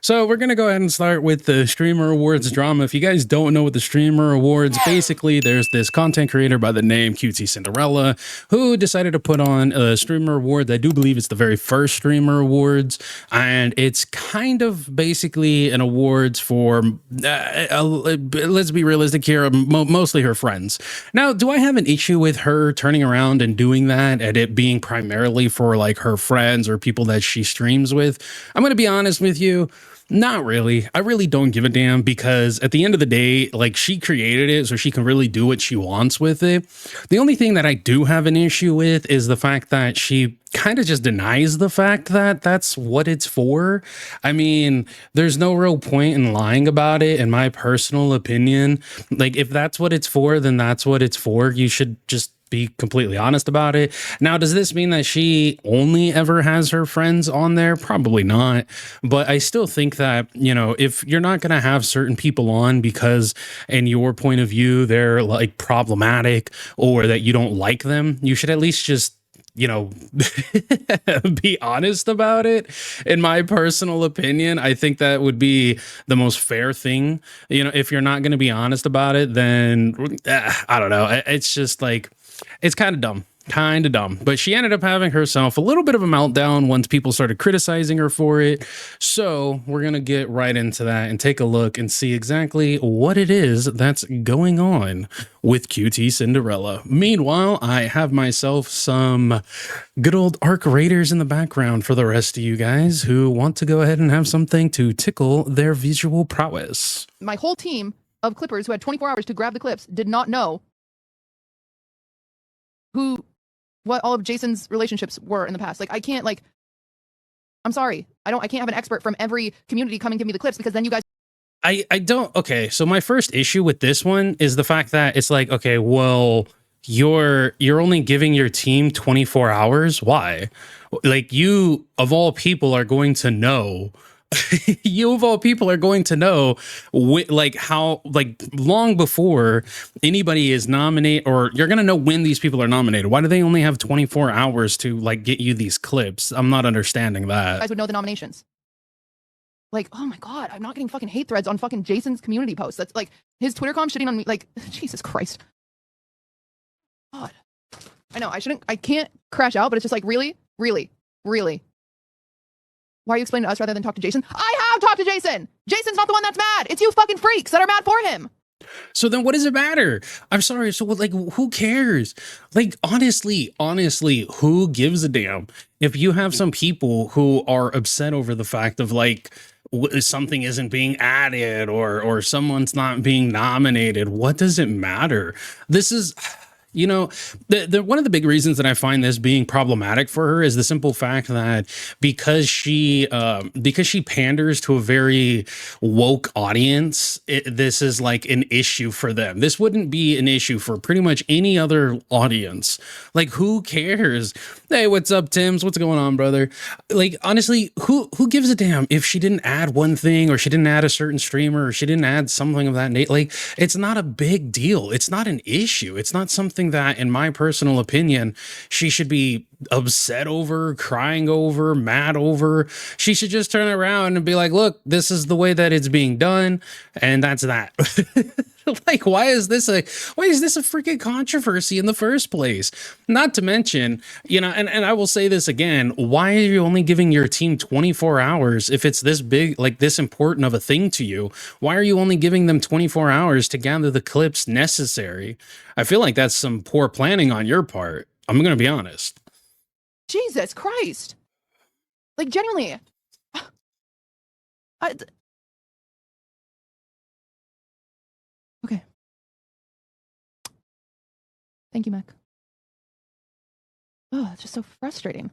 So we're going to go ahead and start with the Streamer Awards drama. If you guys don't know what the Streamer Awards, basically there's this content creator by the name QTCinderrella who decided to put on a Streamer Award. I do believe it's the very first Streamer Awards, and it's kind of basically an awards for, let's be realistic here, mostly her friends. Now, do I have an issue with her turning around and doing that and it being primarily for like her friends or people that she streams with? I'm going to be honest with you. Not really. I really don't give a damn, because at the end of the day, like, she created it so she can really do what she wants with it. The only thing that I do have an issue with is the fact that she kind of just denies the fact that that's what it's for. I mean, there's no real point in lying about it, in my personal opinion. Like, if that's what it's for, then that's what it's for. You should just be completely honest about it. Now, does this mean that she only ever has her friends on there? Probably not. But I still think that, you know, if you're not going to have certain people on because in your point of view, they're like problematic or that you don't like them, you should at least just, you know, be honest about it. In my personal opinion, I think that would be the most fair thing. You know, if you're not going to be honest about it, then I don't know. It's just like, it's kind of dumb. But she ended up having herself a little bit of a meltdown once people started criticizing her for it. So we're going to get right into that and take a look and see exactly what it is that's going on with QTCinderrella. Meanwhile, I have myself some good old Arc Raiders in the background for the rest of you guys who want to go ahead and have something to tickle their visual prowess. My whole team of clippers who had 24 hours to grab the clips did not know what all of Jason's relationships were in the past. Like, I can't, like, I'm sorry. I can't have an expert from every community come and give me the clips, because then you guys. I don't. Okay. So my first issue with this one is the fact that it's like, okay, well, you're only giving your team 24 hours. Why? Like, you of all people are going to know you of all people are going to know like how, like, long before anybody is nominated, or you're going to know when these people are nominated. Why do they only have 24 hours to like get you these clips? I'm not understanding that. You guys would know the nominations. Like, oh my God, I'm not getting fucking hate threads on fucking Jason's community posts. That's like his Twitter com shitting on me. Like, Jesus Christ. God. I know I can't crash out, but it's just like, really? Why are you explaining to us rather than talk to Jason? I have talked to Jason. Jason's not the one that's mad. It's you fucking freaks that are mad for him. So then what does it matter? I'm sorry. So like, who cares? Like, honestly, who gives a damn if you have some people who are upset over the fact of like something isn't being added or someone's not being nominated? What does it matter? This is, you know, the one of the big reasons that I find this being problematic for her is the simple fact that because she panders to a very woke audience, this is like an issue for them. This wouldn't be an issue for pretty much any other audience. Like, who cares? Hey, what's up, Tim's? What's going on, brother? Like, honestly, who gives a damn if she didn't add one thing, or she didn't add a certain streamer, or she didn't add something of that nature? Like, it's not a big deal. It's not an issue. It's not something that, in my personal opinion, she should be upset over, crying over, mad over. She should just turn around and be like, look, this is the way that it's being done, and that's that. Like, why is this a freaking controversy in the first place? Not to mention, you know, and I will say this again, why are you only giving your team 24 hours if it's this big, like this important of a thing to you? Why are you only giving them 24 hours to gather the clips necessary? I feel like that's some poor planning on your part. I'm going to be honest. Jesus Christ. Like, genuinely. Okay. Thank you, Mac. Oh, it's just so frustrating.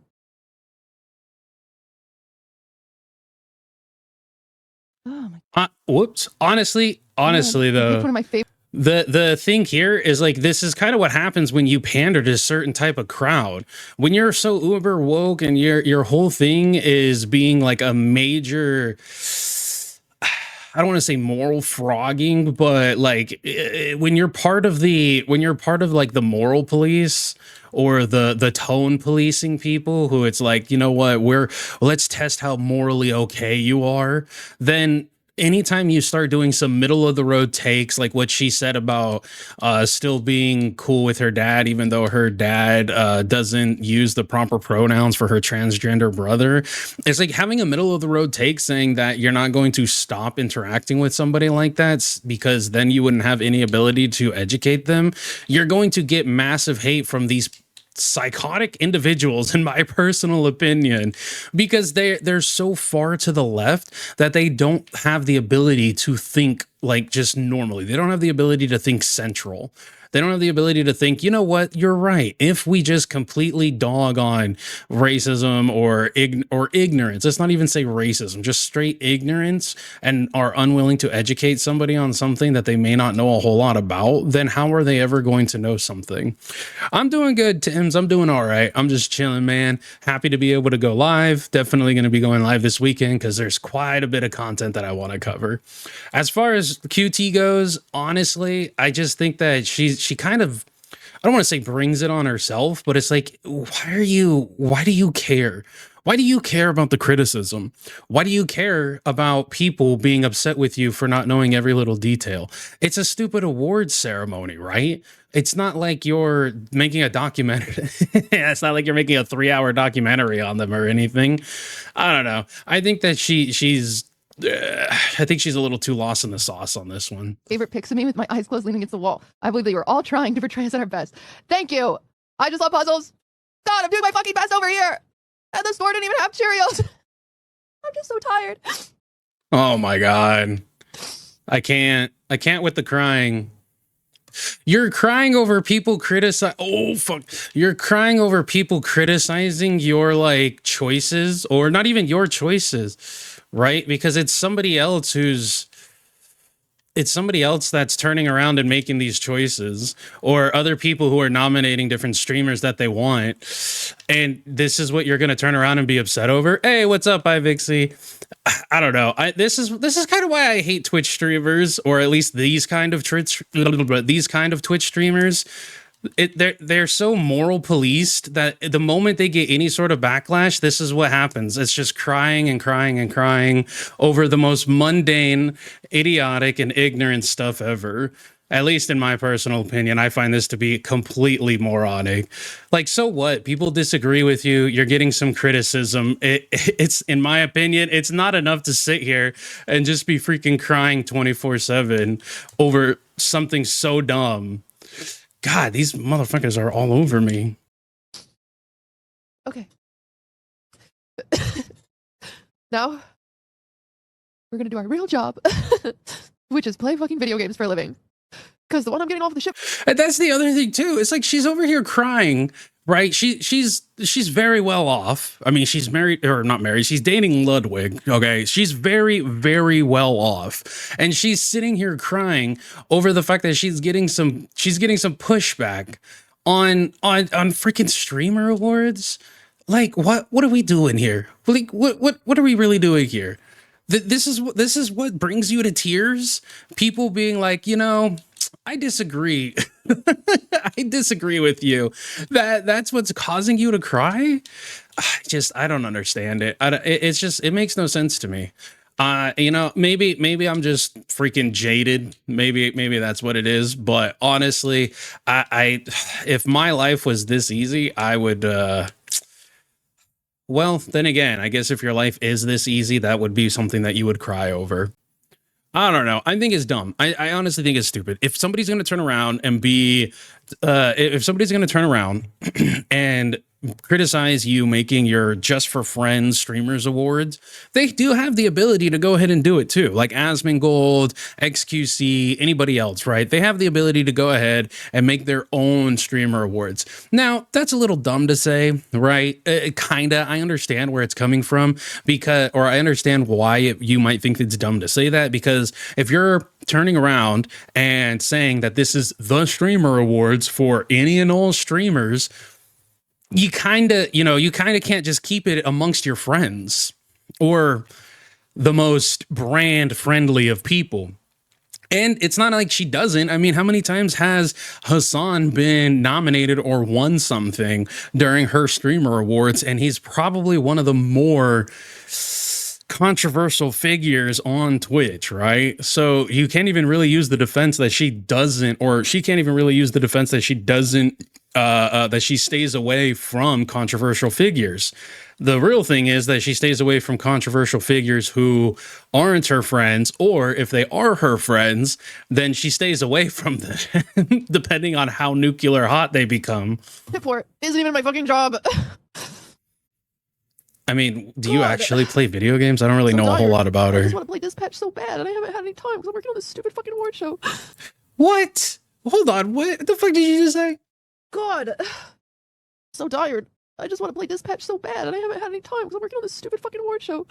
Oh my. Whoops. Honestly, though, one of my favorite. The thing here is, like, this is kind of what happens when you pander to a certain type of crowd. When you're so uber woke and your whole thing is being like a major, I don't want to say moral frogging, but like when you're part of like the moral police or the tone policing people who it's like, you know what, let's test how morally okay you are, then anytime you start doing some middle of the road takes, like what she said about still being cool with her dad, even though her dad doesn't use the proper pronouns for her transgender brother, it's like having a middle of the road take saying that you're not going to stop interacting with somebody like that because then you wouldn't have any ability to educate them. You're going to get massive hate from these psychotic individuals, in my personal opinion, because they're so far to the left that they don't have the ability to think like just normally. They don't have the ability to think central. They don't have the ability to think, you know what, you're right. If we just completely dog on racism or ignorance, let's not even say racism, just straight ignorance, and are unwilling to educate somebody on something that they may not know a whole lot about, then how are they ever going to know something? I'm doing good, Tim's. I'm doing all right. I'm just chilling, man. Happy to be able to go live. Definitely going to be going live this weekend because there's quite a bit of content that I want to cover. As far as QT goes, honestly, I just think that she kind of, I don't want to say brings it on herself, but it's like, why do you care? Why do you care about the criticism? Why do you care about people being upset with you for not knowing every little detail? It's a stupid awards ceremony, right? It's not like you're making a documentary. It's not like you're making a 3-hour documentary on them or anything. I don't know. I think that I think she's a little too lost in the sauce on this one. Favorite pics of me with my eyes closed leaning against the wall. I believe they were all trying to portray us at our best. Thank you. I just love puzzles. God, I'm doing my fucking best over here. And the store didn't even have Cheerios. I'm just so tired. Oh my God. I can't with the crying. You're crying over people You're crying over people criticizing your like choices, or not even your choices, right? Because it's somebody else that's turning around and making these choices, or other people who are nominating different streamers that they want. And this is what you're going to turn around and be upset over. Hey, what's up, Ivixie? I don't know. This is kind of why I hate Twitch streamers, or at least these kind of Twitch streamers. They're so moral policed that the moment they get any sort of backlash, this is what happens. It's just crying and crying and crying over the most mundane, idiotic, and ignorant stuff ever. At least in my personal opinion, I find this to be completely moronic. Like, so what? People disagree with you. You're getting some criticism. It's, in my opinion, it's not enough to sit here and just be freaking crying 24/7 over something so dumb. God, these motherfuckers are all over me. Okay. Now, we're gonna do our real job, which is play fucking video games for a living. Because the one I'm getting off the ship. And that's the other thing too. It's like she's over here crying, right? She's very well off. I mean, she's married, or not married. She's dating Ludwig. Okay, she's very, very well off, and she's sitting here crying over the fact that she's getting some pushback on freaking streamer awards. Like, what are we doing here? Like, what are we really doing here? This is what brings you to tears. People being like, you know, I disagree. I disagree with you. That's what's causing you to cry. I don't understand it. It makes no sense to me. You know, maybe I'm just freaking jaded. Maybe that's what it is. But honestly, I if my life was this easy, I would. Well, then again, I guess if your life is this easy, that would be something that you would cry over. I don't know. I think it's dumb. I honestly think it's stupid. If somebody's going to turn around and and criticize you making your Just for Friends Streamers Awards, they do have the ability to go ahead and do it too. Like Asmongold, XQC, anybody else, right? They have the ability to go ahead and make their own streamer awards. Now, that's a little dumb to say, right? Kinda. I understand where it's coming from, or I understand why you might think it's dumb to say that, because if you're turning around and saying that this is the streamer awards for any and all streamers, you kind of can't just keep it amongst your friends, or the most brand friendly of people. And it's not like she doesn't. I mean, how many times has Hassan been nominated or won something during her streamer awards? And he's probably one of the more controversial figures on Twitch, right? So you can't even really use the defense that she doesn't, or she can't even really use the defense that she doesn't, that she stays away from controversial figures. The real thing is that she stays away from controversial figures who aren't her friends, or if they are her friends, then she stays away from them, depending on how nuclear hot they become. Support isn't even my fucking job. I mean, do you actually play video games? I don't really know a whole lot about I her. just want to play Dispatch so bad, and I haven't had any time because I'm working on this stupid fucking award show. What? Hold on. What the fuck did you just say? God, so tired. I just want to play Dispatch so bad, and I haven't had any time because I'm working on this stupid fucking award show.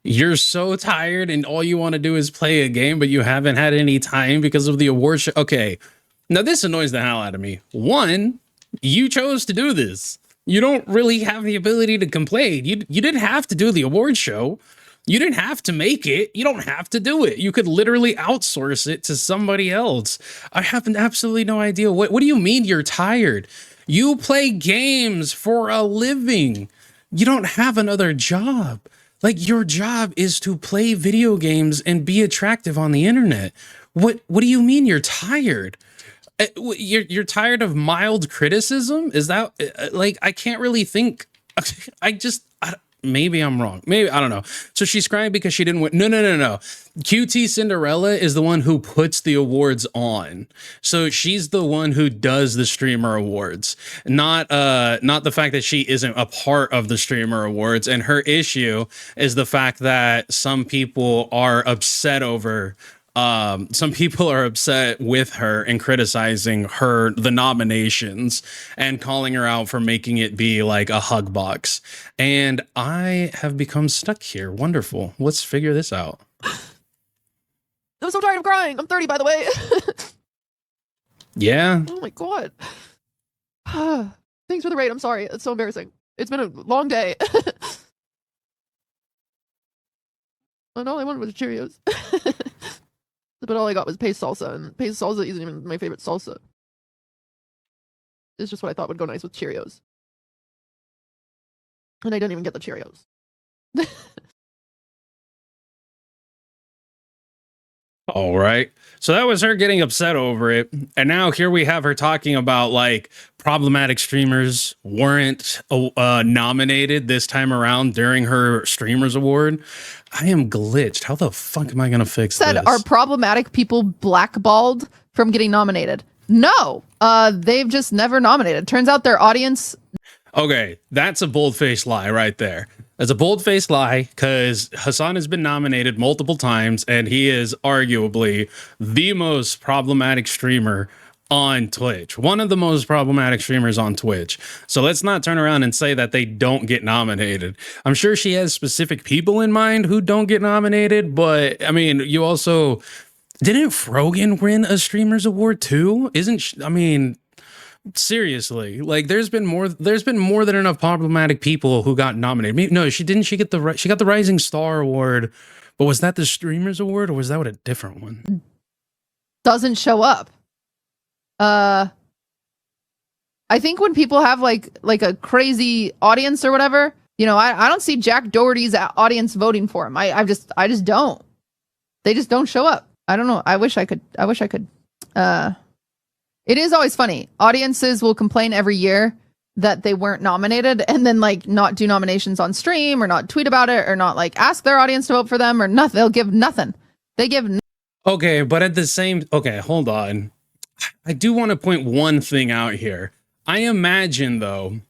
You're so tired, and all you want to do is play a game, but you haven't had any time because of the award show. Okay, now this annoys the hell out of me. One, you chose to do this. You don't really have the ability to complain. You didn't have to do the award show. You didn't have to make it. You don't have to do it. You could literally outsource it to somebody else. I have absolutely no idea. What do you mean you're tired? You play games for a living. You don't have another job. Like, your job is to play video games and be attractive on the internet. What do you mean you're tired? You're tired of mild criticism? Is that like, I can't really think. Maybe I'm wrong. Maybe, I don't know. So she's crying because she didn't win. No. QTCinderrella is the one who puts the awards on. So she's the one who does the streamer awards, not the fact that she isn't a part of the streamer awards. And her issue is the fact that some people are upset over. Some people are upset with her and criticizing the nominations and calling her out for making it be like a hug box. And I have become stuck here. Wonderful. Let's figure this out. I'm so tired of crying. I'm 30, by the way. Yeah. Oh my God. Thanks for the raid. I'm sorry. It's so embarrassing. It's been a long day. And all I wanted was Cheerios. But all I got was paste salsa, and paste salsa isn't even my favorite salsa. It's just what I thought would go nice with Cheerios. And I didn't even get the Cheerios. All right. So that was her getting upset over it. And now here we have her talking about like problematic streamers weren't nominated this time around during her streamers award. I am glitched. How the fuck am I going to fix this? Are problematic people blackballed from getting nominated? No, they've just never nominated. Turns out their audience. Okay, that's a bold-faced lie right there. That's a bold-faced lie because Hassan has been nominated multiple times and he is arguably the most problematic streamer on Twitch. One of the most problematic streamers on Twitch. So let's not turn around and say that they don't get nominated. I'm sure she has specific people in mind who don't get nominated, but I mean, you also... Didn't Frogan win a streamers award too? I mean... Seriously, like there's been more than enough problematic people who got nominated. No, she didn't. She got the Rising Star Award, but was that the Streamers Award or was that a different one? Doesn't show up. I think when people have like a crazy audience or whatever, you know, I don't see Jack Doherty's audience voting for him. I just don't. They just don't show up. I don't know. I wish I could. It is always funny. Audiences will complain every year that they weren't nominated and then like not do nominations on stream or not tweet about it or not like ask their audience to vote for them or nothing. They'll give nothing. They give. Okay, but at the same. Okay, hold on. I do want to point one thing out here. I imagine though,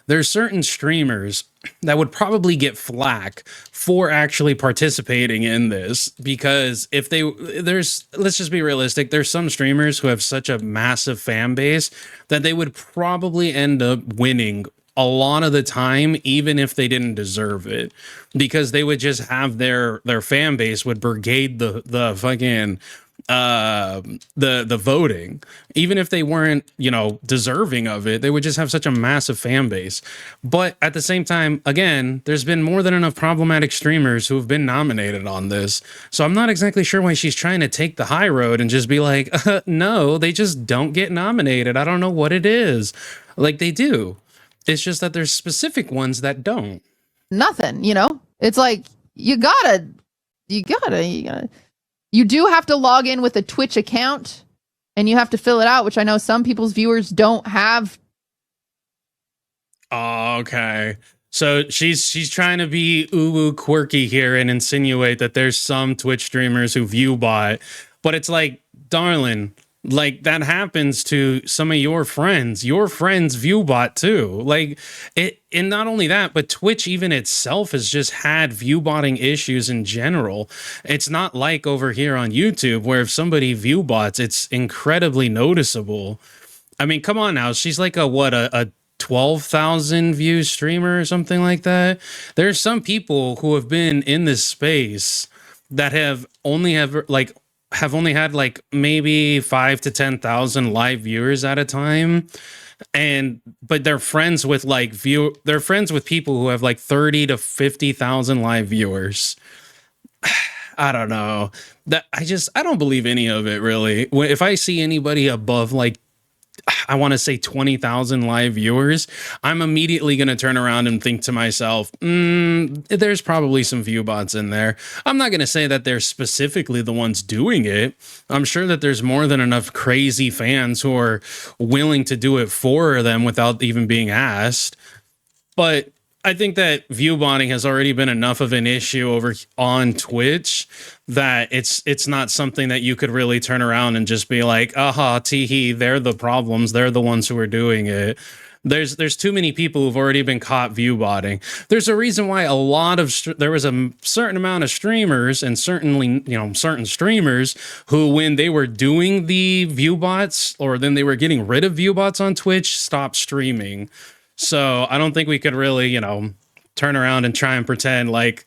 there's certain streamers that would probably get flack for actually participating in this because let's just be realistic. There's some streamers who have such a massive fan base that they would probably end up winning a lot of the time, even if they didn't deserve it, because they would just have their fan base would brigade the fucking the voting. Even if they weren't, you know, deserving of it, they would just have such a massive fan base. But at the same time, again, there's been more than enough problematic streamers who have been nominated on this. So I'm not exactly sure why she's trying to take the high road and just be like, no, they just don't get nominated. I don't know what it is. Like, they do. It's just that there's specific ones that don't. Nothing, you know? It's like, you gotta. You do have to log in with a Twitch account and you have to fill it out, which I know some people's viewers don't have. Oh, okay. So she's trying to be ooh quirky here and insinuate that there's some Twitch streamers who view bot, but it's like, darling, like that happens to some of your friends. Your friends view bot too. Like it, and not only that, but Twitch even itself has just had view botting issues in general. It's not like over here on YouTube where if somebody view bots, it's incredibly noticeable. I mean, come on now. She's like a 12,000 view streamer or something like that. There's some people who have been in this space that have only had like maybe 5 to 10,000 live viewers at a time, but they're friends with they're friends with people who have like 30 to 50,000 live viewers. I don't know, that I don't believe any of it really. If I see anybody above like, I want to say 20,000 live viewers, I'm immediately going to turn around and think to myself, there's probably some view bots in there. I'm not going to say that they're specifically the ones doing it. I'm sure that there's more than enough crazy fans who are willing to do it for them without even being asked. But I think that view botting has already been enough of an issue over on Twitch that it's not something that you could really turn around and just be like, aha, teehee, they're the problems. They're the ones who are doing it. There's too many people who've already been caught view botting. There's a reason why there was a certain amount of streamers, and certainly, you know, certain streamers who, when they were doing the view bots, or then they were getting rid of view bots on Twitch, stopped streaming. So I don't think we could really, you know, turn around and try and pretend like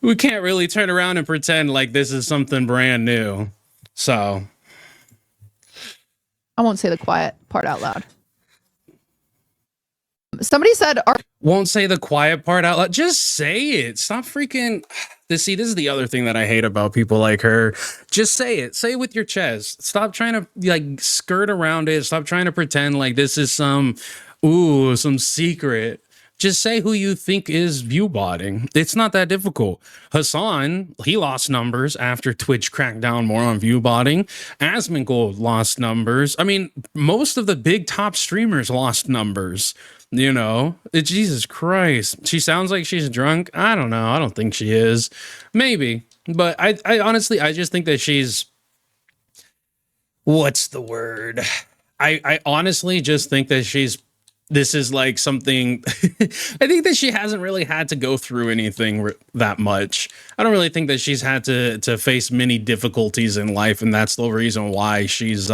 we can't really turn around and pretend like this is something brand new. So I won't say the quiet part out loud. Somebody said, won't say the quiet part out loud. Just say it. Stop freaking. This is the other thing that I hate about people like her. Just say it. Say it with your chest. Stop trying to like skirt around it. Stop trying to pretend like this is some secret. Just say who you think is view botting. It's not that difficult. Hassan, he lost numbers after Twitch cracked down more on view botting. Asmongold lost numbers. I mean, most of the big top streamers lost numbers. You know, Jesus Christ. She sounds like she's drunk. I don't know. I don't think she is. Maybe. But I honestly, I just think that she's, what's the word? I honestly just think that this is like something, I think that she hasn't really had to go through anything that much. I don't really think that she's had to face many difficulties in life. And that's the reason why she's,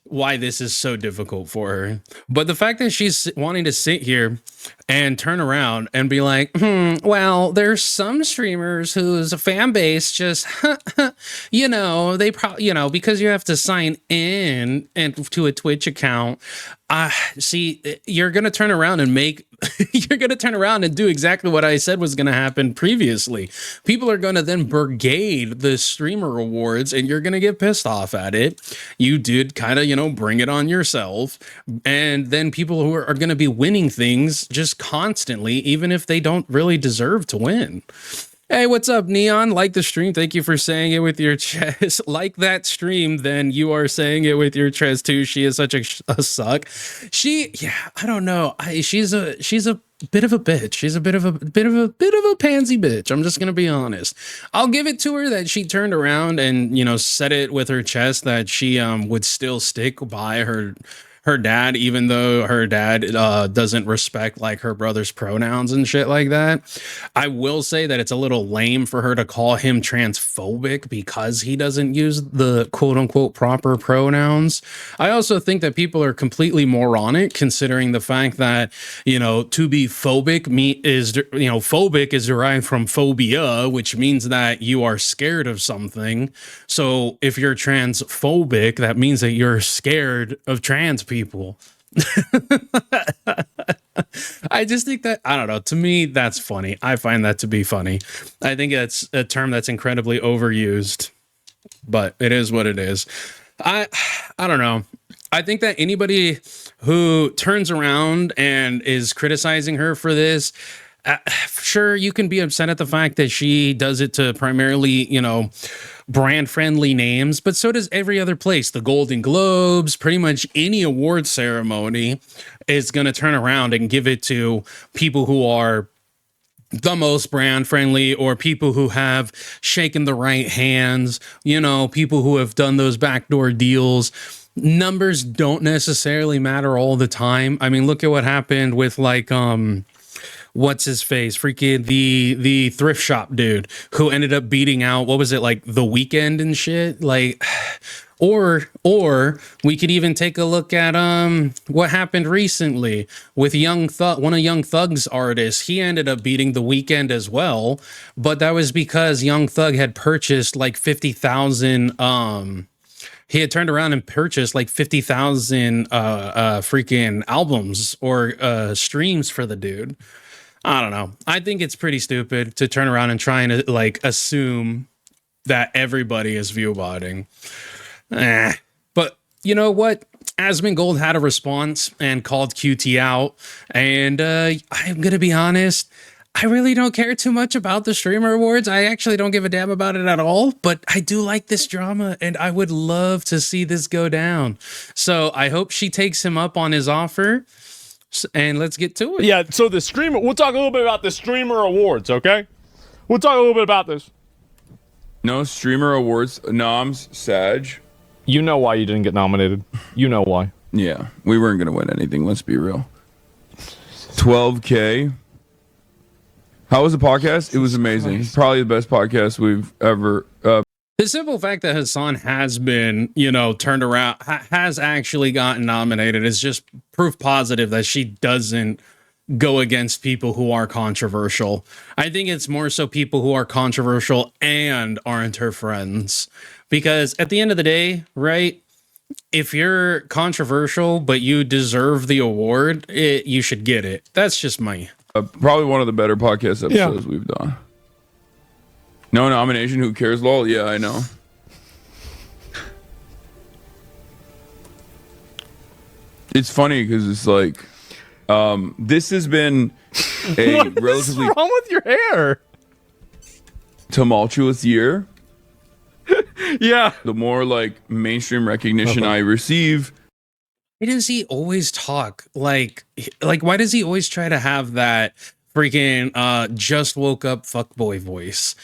why this is so difficult for her. But the fact that she's wanting to sit here and turn around and be like, well, there's some streamers whose fan base just, you know, they probably, you know, because you have to sign in and to a Twitch account. See, you're going to turn around and you're going to turn around and do exactly what I said was going to happen previously. People are going to then brigade the streamer awards and you're going to get pissed off at it. You did kind of, you know, bring it on yourself. And then people who are going to be winning things just constantly, even if they don't really deserve to win. Hey, what's up, Neon? Like the stream. Thank you for saying it with your chest. Like that stream, then you are saying it with your chest too. She is such a suck. I don't know. She's a bit of a bitch. She's a bit of a pansy bitch. I'm just gonna be honest. I'll give it to her that she turned around and, you know, said it with her chest that she would still stick by her her dad, even though her dad doesn't respect like her brother's pronouns and shit like that. I will say that it's a little lame for her to call him transphobic because he doesn't use the quote unquote proper pronouns. I also think that people are completely moronic considering the fact that, you know, to be phobic phobic is derived from phobia, which means that you are scared of something. So if you're transphobic, that means that you're scared of trans people. I just think that, I don't know, to me that's funny. I find that to be funny. I think that's a term that's incredibly overused, but it is what it is. I don't know. I think that anybody who turns around and is criticizing her for this, sure, you can be upset at the fact that she does it to primarily, you know, brand friendly names, but so does every other place. The Golden Globes, pretty much any award ceremony is going to turn around and give it to people who are the most brand friendly, or people who have shaken the right hands, you know, people who have done those backdoor deals. Numbers don't necessarily matter all the time. I mean, look at what happened with like what's his face, freaking the thrift shop dude who ended up beating out, what was it, like The Weeknd and shit, like. Or we could even take a look at what happened recently with Young Thug, one of Young Thug's artists. He ended up beating The Weeknd as well, but that was because Young Thug had purchased like 50,000 he had turned around and purchased like 50,000 freaking albums or streams for the dude. I don't know. I think it's pretty stupid to turn around and try and like assume that everybody is viewbotting. But you know what? Asmongold had a response and called QT out. And I'm going to be honest, I really don't care too much about the Streamer Awards. I actually don't give a damn about it at all. But I do like this drama and I would love to see this go down. So I hope she takes him up on his offer. And let's get to it. Yeah, so the Streamer, we'll talk a little bit about the Streamer Awards, okay? We'll talk a little bit about this. No Streamer Awards noms, Sag. You know why you didn't get nominated. You know why. Yeah, we weren't going to win anything, let's be real. 12K. How was the podcast? It was amazing. Probably the best podcast we've ever... The simple fact that Hassan has been, you know, turned around, has actually gotten nominated is just proof positive that she doesn't go against people who are controversial. I think it's more so people who are controversial and aren't her friends. Because at the end of the day, right, if you're controversial but you deserve the award, you should get it. That's just me. Probably one of the better podcast episodes we've done. No nomination, who cares, lol? Yeah, I know. It's funny because it's like, this has been a relatively... What's wrong with your hair? Tumultuous year. Yeah. The more like mainstream recognition I receive. Why does he always talk like why does he always try to have that freaking just woke up fuckboy voice?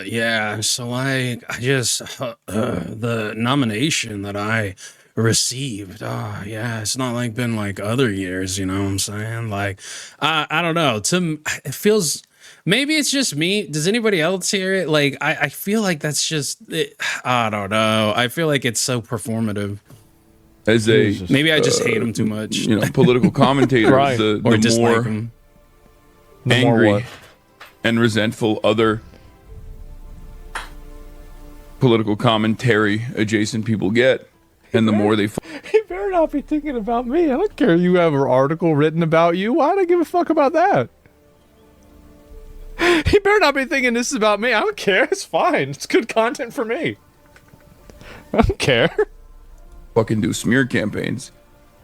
Yeah, so I just the nomination that I received, yeah, it's not like been like other years, you know what I'm saying? Like I don't know, it feels, maybe it's just me. Does anybody else hear it? Like I feel like that's just it. I don't know, I feel like it's so performative. As a maybe I just hate him too much, you know, political commentator. Right. the Or dislike more him. angry and resentful other political commentary adjacent people get, and the more they He better not be thinking about me. I don't care you have an article written about you. Why do I give a fuck about that? He better not be thinking this is about me. I don't care. It's fine. It's good content for me. I don't care. fucking do smear campaigns,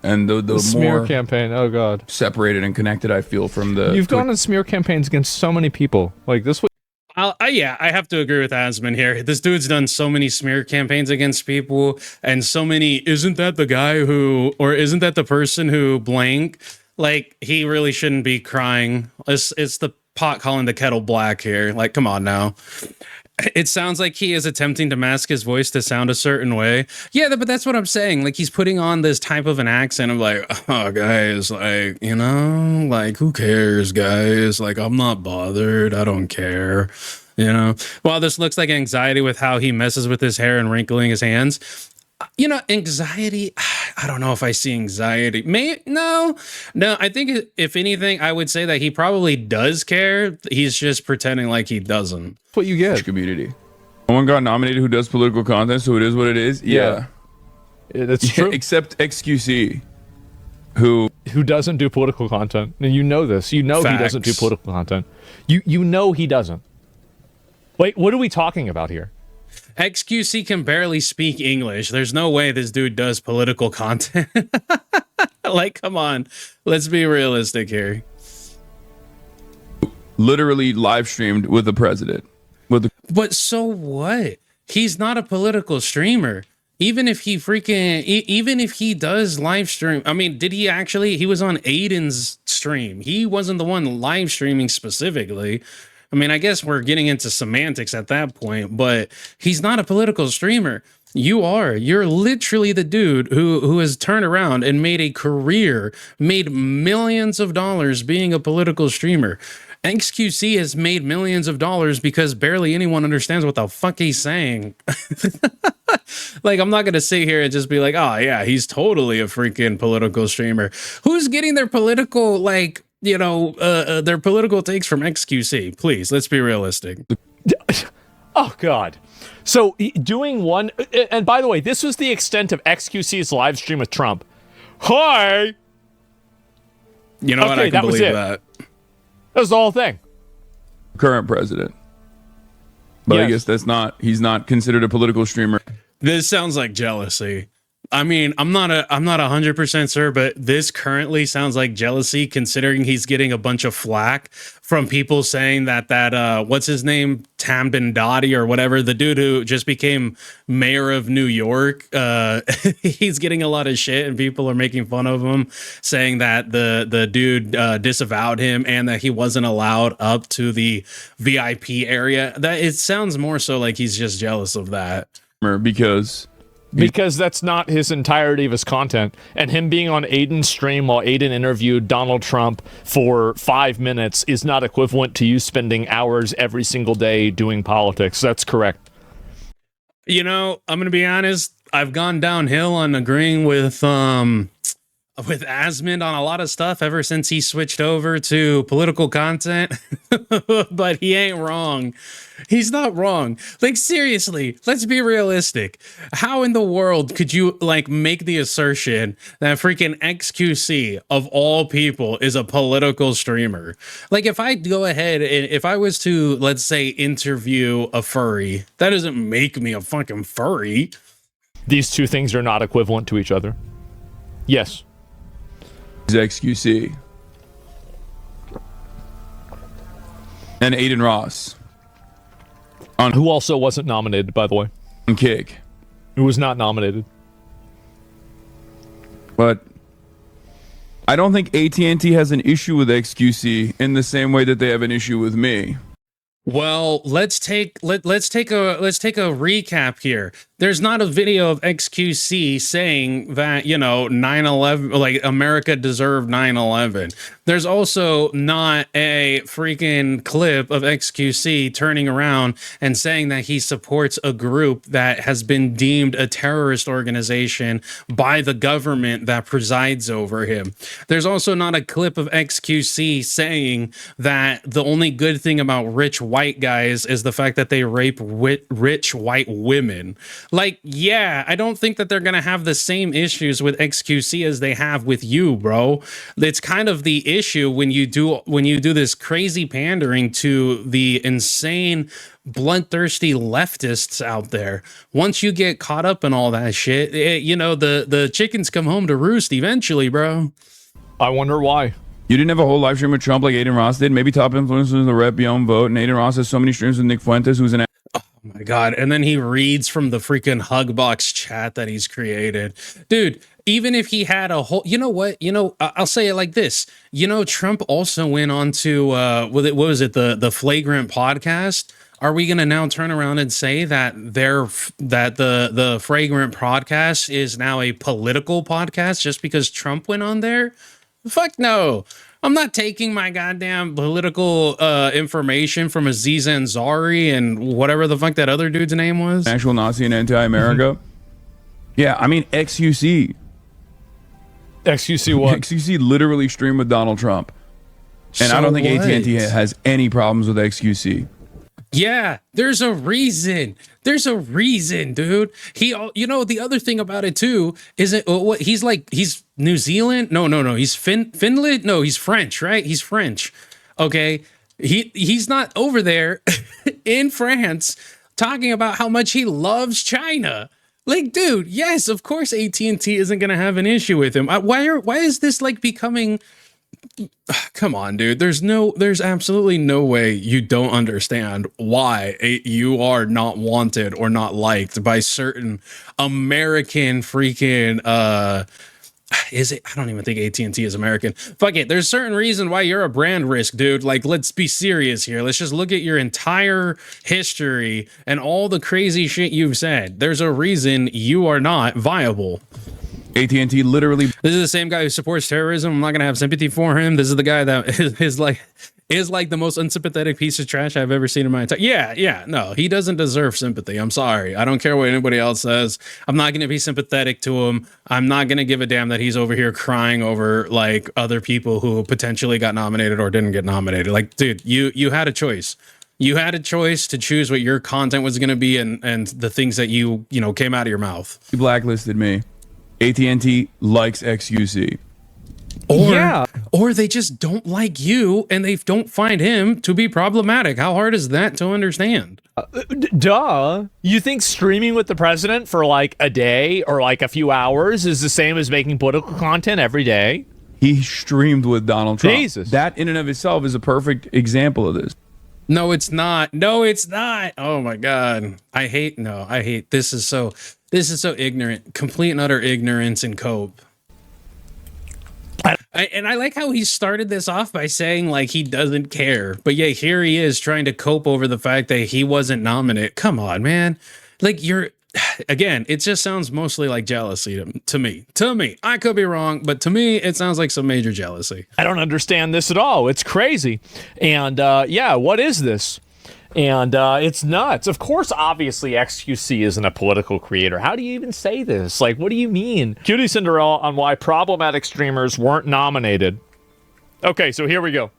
and the smear more campaign. Oh god, separated and connected I feel from the... You've gone on smear campaigns against so many people. Like this was... Yeah, I have to agree with Asman here. This dude's done so many smear campaigns against people, and so many, isn't that the guy who, or isn't that the person who blank? Like, he really shouldn't be crying. It's the pot calling the kettle black here. Like, come on now. It sounds like he is attempting to mask his voice to sound a certain way. Yeah, but that's what I'm saying. Like, he's putting on this type of an accent of like, oh, guys, like, you know, like, who cares, guys? Like, I'm not bothered. I don't care. You know, well, this looks like anxiety with how he messes with his hair and wrinkling his hands. You know, anxiety. I don't know if I see anxiety. No. I think if anything, I would say that he probably does care. He's just pretending like he doesn't. That's what you get. Community. No one got nominated who does political content, so it is what it is. Yeah. That's true. Except XQC, who doesn't do political content. And you know this. You know Facts. he doesn't do political content. You know he doesn't. Wait, what are we talking about here? XQC can barely speak English. There's no way this dude does political content. Like, come on. Let's be realistic here. literally live streamed with the president. But so what? He's not a political streamer. Even if he even if he does live stream, I mean, he was on Aiden's stream. He wasn't the one live streaming specifically. I mean, I guess we're getting into semantics at that point, but he's not a political streamer. You are. You're literally the dude who has turned around and made a career, made millions of dollars being a political streamer. XQC has made millions of dollars because barely anyone understands what the fuck he's saying. Like, I'm not going to sit here and just be like, oh, yeah, he's totally a freaking political streamer. Who's getting their political, like, their political takes from XQC? Please, let's be realistic. Oh, God. So doing one, and by the way, this was the extent of XQC's live stream with Trump. Hi. You know what? I can believe that. That was the whole thing. Current president. But yes. I guess he's not considered a political streamer. This sounds like jealousy. I mean, I'm not 100% sure, but this currently sounds like jealousy, considering he's getting a bunch of flack from people saying that what's his name, Tamden Dottie or whatever, the dude who just became mayor of New York. He's getting a lot of shit, and people are making fun of him, saying that the dude disavowed him and that he wasn't allowed up to the VIP area. That it sounds more so like he's just jealous of that. Because that's not his entirety of his content. And him being on Aiden's stream while Aiden interviewed Donald Trump for 5 minutes is not equivalent to you spending hours every single day doing politics. That's correct. You know, I'm going to be honest. I've gone downhill on agreeing with Asmund on a lot of stuff ever since he switched over to political content. But he ain't wrong. He's not wrong. Like, seriously, let's be realistic. How in the world could you make the assertion that freaking XQC of all people is a political streamer? Like, if I go ahead and if I was to, let's say, interview a furry, that doesn't make me a fucking furry. These two things are not equivalent to each other. Yes. XQC and Aiden Ross, who also wasn't nominated, by the way. On Kick, who was not nominated. But I don't think AT&T has an issue with XQC in the same way that they have an issue with me. Well, let's take a recap here. There's not a video of XQC saying that, 9/11, like America deserved 9/11. There's also not a freaking clip of XQC turning around and saying that he supports a group that has been deemed a terrorist organization by the government that presides over him. There's also not a clip of XQC saying that the only good thing about rich white guys is the fact that they rape rich white women. Like, yeah, I don't think that they're going to have the same issues with XQC as they have with you, bro. It's kind of the issue when you do this crazy pandering to the insane bloodthirsty leftists out there. Once you get caught up in all that shit, the chickens come home to roost eventually, bro. I wonder why. You didn't have a whole live stream with Trump like Aiden Ross did? Maybe top influencers in the rep beyond vote, and Aiden Ross has so many streams with Nick Fuentes, who's an... Oh my God. And then he reads from the freaking Hugbox chat that he's created. Dude, even if he had a whole, you know what? I'll say it like this. Trump also went on to, what was it? The Flagrant podcast. are we going to now turn around and say that the Fragrant podcast is now a political podcast just because Trump went on there? Fuck no. I'm not taking my goddamn political information from Aziz Ansari and whatever the fuck that other dude's name was. Actual Nazi and anti-America. Yeah, I mean, XQC. XQC what? XQC literally streamed with Donald Trump. And So I don't think what? AT&T has any problems with XQC. Yeah, there's a reason. There's a reason, dude. The other thing about it too is he's New Zealand? No. He's Finland? No, he's French, right? He's French. Okay. He's not over there in France talking about how much he loves China. Like, dude, yes, of course AT&T isn't going to have an issue with him. Why is this like becoming... Come on, dude. There's absolutely no way you don't understand why you are not wanted or not liked by certain American freaking is it? I don't even think AT&T is American. Fuck it. There's certain reason why you're a brand risk, dude. Like, let's be serious here. Let's just look at your entire history and all the crazy shit you've said. There's a reason you are not viable. AT&T literally... This is the same guy who supports terrorism. I'm not going to have sympathy for him. This is the guy that is like the most unsympathetic piece of trash I've ever seen in my entire... Yeah, no, he doesn't deserve sympathy. I'm sorry. I don't care what anybody else says. I'm not going to be sympathetic to him. I'm not going to give a damn that he's over here crying over like other people who potentially got nominated or didn't get nominated. Like, dude, you had a choice. You had a choice to choose what your content was going to be and the things that you came out of your mouth. He blacklisted me. AT&T likes XQC. Or they just don't like you and they don't find him to be problematic. How hard is that to understand? Duh. You think streaming with the president for like a day or like a few hours is the same as making political content every day? He streamed with Donald Trump. Jesus. That in and of itself is a perfect example of this. No, it's not. No, it's not. Oh my God. I hate this is so ignorant, complete and utter ignorance and cope. I like how he started this off by saying like he doesn't care, but yeah, here he is trying to cope over the fact that he wasn't nominated. Come on, man. Like again, it just sounds mostly like jealousy to me. I could be wrong, but to me, it sounds like some major jealousy. I don't understand this at all. It's crazy. And what is this? And it's nuts. Of course, obviously, XQC isn't a political creator. How do you even say this? Like, what do you mean? QTCinderrella on why problematic streamers weren't nominated. Okay, so here we go.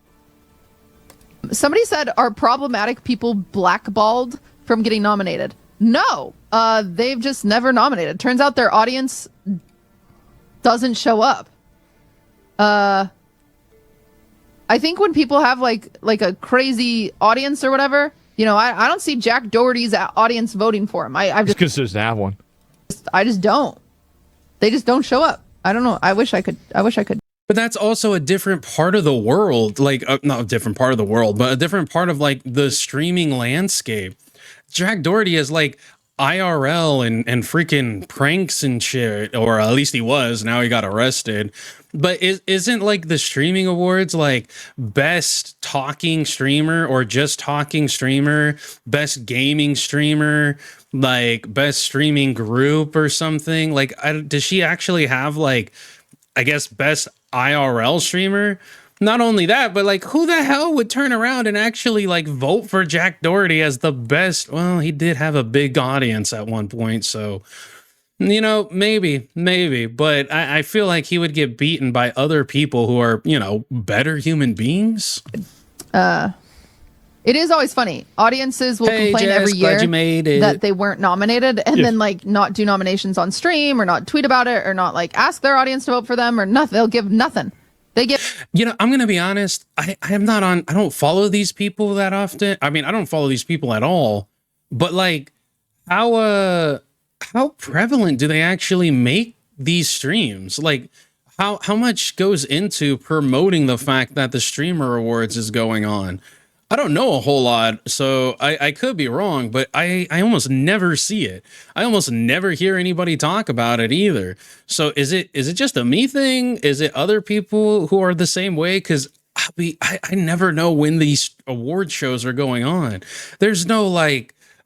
Somebody said, are problematic people blackballed from getting nominated? No, they've just never nominated. Turns out their audience doesn't show up. I think when people have like a crazy audience or whatever, I don't see Jack Doherty's audience voting for him. I just because doesn't have one. I just don't. They just don't show up. I don't know. I wish I could. But that's also a different part of the world, like not a different part of the world, but a different part of like the streaming landscape. Jack Doherty is like IRL and freaking pranks and shit, or at least he was. Now he got arrested. But isn't like the streaming awards like best talking streamer or just talking streamer, best gaming streamer, like best streaming group or something? Like, does she actually have like, I guess, best IRL streamer? Not only that, but like, who the hell would turn around and actually like vote for Jack Doherty as the best? Well, he did have a big audience at one point, so maybe, but I feel like he would get beaten by other people who are, better human beings. It is always funny. Audiences will complain Jess, every year glad you made it. that they weren't nominated and then like not do nominations on stream or not tweet about it or not like ask their audience to vote for them or nothing. They'll give nothing. They get, I'm going to be honest. I don't follow these people that often. I mean, I don't follow these people at all, but like how prevalent do they actually make these streams? Like how much goes into promoting the fact that the Streamer Awards is going on? I don't know a whole lot, so I could be wrong, but I almost never see it. I almost never hear anybody talk about it either. So is it just a me thing? Is it other people who are the same way? Because I never know when these award shows are going on. There's no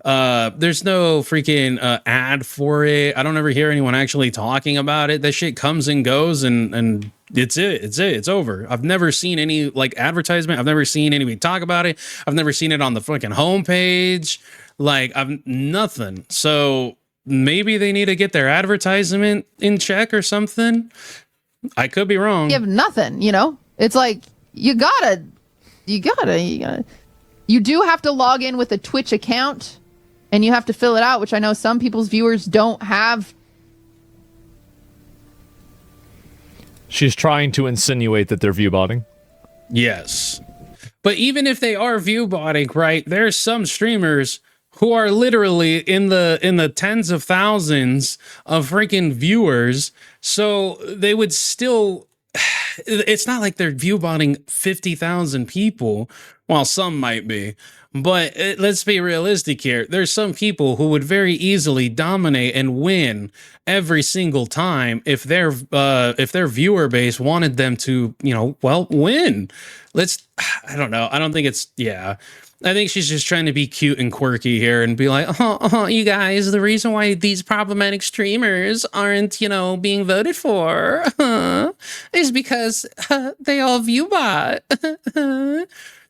there's no freaking ad for it. I don't ever hear anyone actually talking about it. That shit comes and goes, and it's over. I've never seen any like advertisement. I've never seen anybody talk about it. I've never seen it on the fucking homepage. Like I've nothing. So maybe they need to get their advertisement in check or something. I could be wrong. You have nothing, you know? It's like, you do have to log in with a Twitch account, and you have to fill it out, which I know some people's viewers don't have. She's trying to insinuate that they're view botting. Yes. But even if they are view botting, right, there's some streamers who are literally in the tens of thousands of freaking viewers. So they would still, it's not like they're view botting 50,000 people. Well, some might be, but let's be realistic here. There's some people who would very easily dominate and win every single time if their viewer base wanted them to, win. I don't know. I don't think it's, yeah. I think she's just trying to be cute and quirky here and be like, you guys, the reason why these problematic streamers aren't, being voted for is because they all view bot.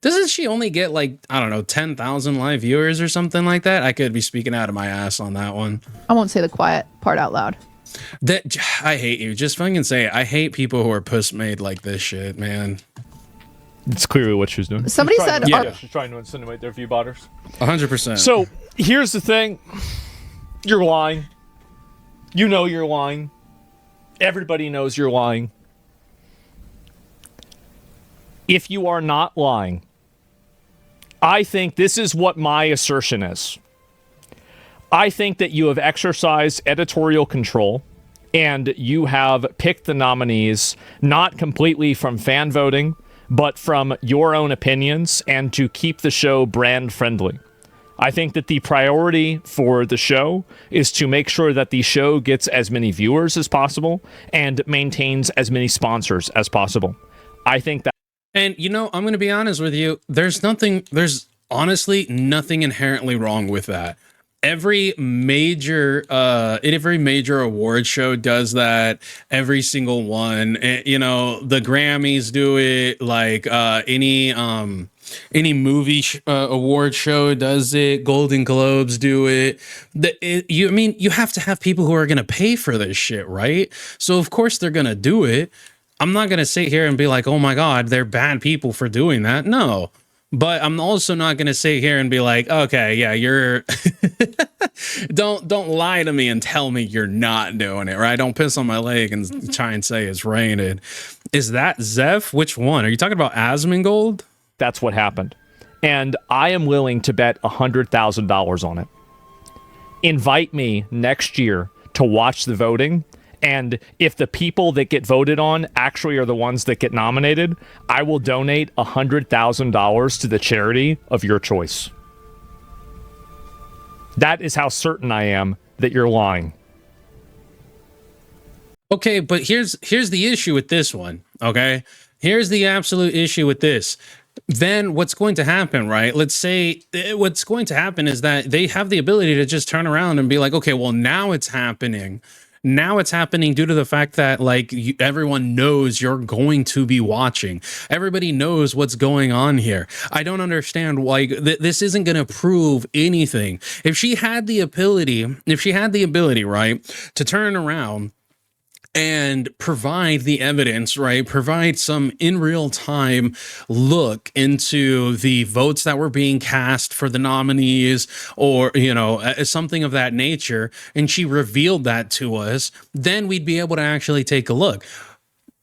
Doesn't she only get 10,000 live viewers or something like that? I could be speaking out of my ass on that one. I won't say the quiet part out loud. I hate you. Just fucking say it. I hate people who are puss made like this shit, man. It's clearly what she's doing. Somebody said... she's trying to insinuate they're view botters. 100%. So, here's the thing. You're lying. You know you're lying. Everybody knows you're lying. If you are not lying, I think this is what my assertion is. I think that you have exercised editorial control and you have picked the nominees not completely from fan voting, but from your own opinions and to keep the show brand friendly. I think that the priority for the show is to make sure that the show gets as many viewers as possible and maintains as many sponsors as possible. I think that. And, I'm going to be honest with you. There's honestly nothing inherently wrong with that. Every major award show does that. Every single one. The Grammys do it. Like any movie award show does it. Golden Globes do it. You have to have people who are going to pay for this shit, right? So of course they're going to do it. I'm not going to sit here and be like, oh my God, they're bad people for doing that. No. But I'm also not going to sit here and be like, okay, yeah, you're don't lie to me and tell me you're not doing it, right? Don't piss on my leg and try and say it's raining. Is that Zeph? Which one? Are you talking about Asmongold? That's what happened. And I am willing to bet $100,000 on it. Invite me next year to watch the voting. And if the people that get voted on actually are the ones that get nominated, I will donate $100,000 to the charity of your choice. That is how certain I am that you're lying. Okay, but here's the issue with this one, okay? Here's the absolute issue with this. Then what's going to happen, right? Let's say what's going to happen is that they have the ability to just turn around and be like, okay, well, now it's happening. Now it's happening due to the fact that everyone knows you're going to be watching. Everybody knows what's going on here. I don't understand why this isn't going to prove anything. If she had the ability, right, to turn around and provide the evidence, right? Provide some in real time look into the votes that were being cast for the nominees or, something of that nature. And she revealed that to us. Then we'd be able to actually take a look.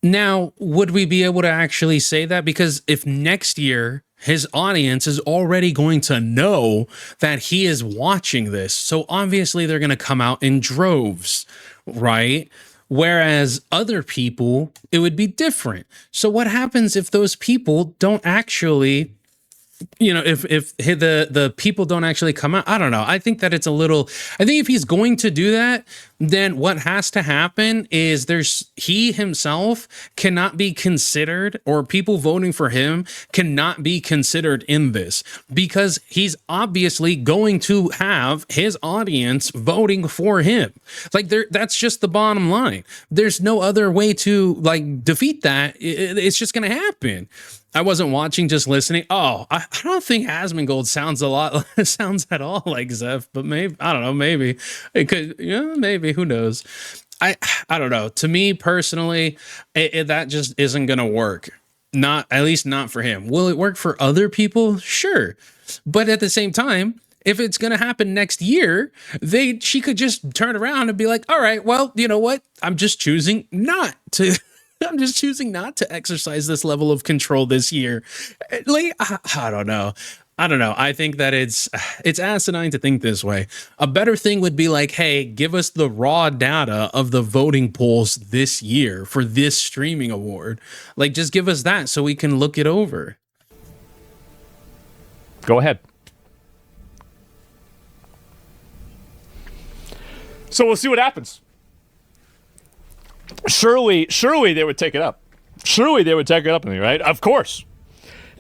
Now, would we be able to actually say that? Because if next year his audience is already going to know that he is watching this, so obviously they're going to come out in droves, right? Whereas other people, it would be different. So what happens if those people don't actually if the people don't actually come out, I don't know. I think that it's a little. I think if he's going to do that, then what has to happen is he himself cannot be considered, or people voting for him cannot be considered in this, because he's obviously going to have his audience voting for him. Like, that's just the bottom line. There's no other way to like defeat that. It's just going to happen. I wasn't watching, just listening. Oh, I don't think Asmongold sounds at all like Zeph, but maybe, I don't know, maybe it could, maybe, who knows? I don't know. To me personally, that just isn't going to work. At least not for him. Will it work for other people? Sure. But at the same time, if it's going to happen next year, she could just turn around and be like, all right, well, you know what? I'm just choosing not to exercise this level of control this year. Like, I don't know. I think that it's asinine to think this way. A better thing would be like, hey, give us the raw data of the voting polls this year for this streaming award. Like, just give us that so we can look it over. Go ahead. So we'll see what happens. Surely they would take it up. Surely they would take it up with me, right? Of course.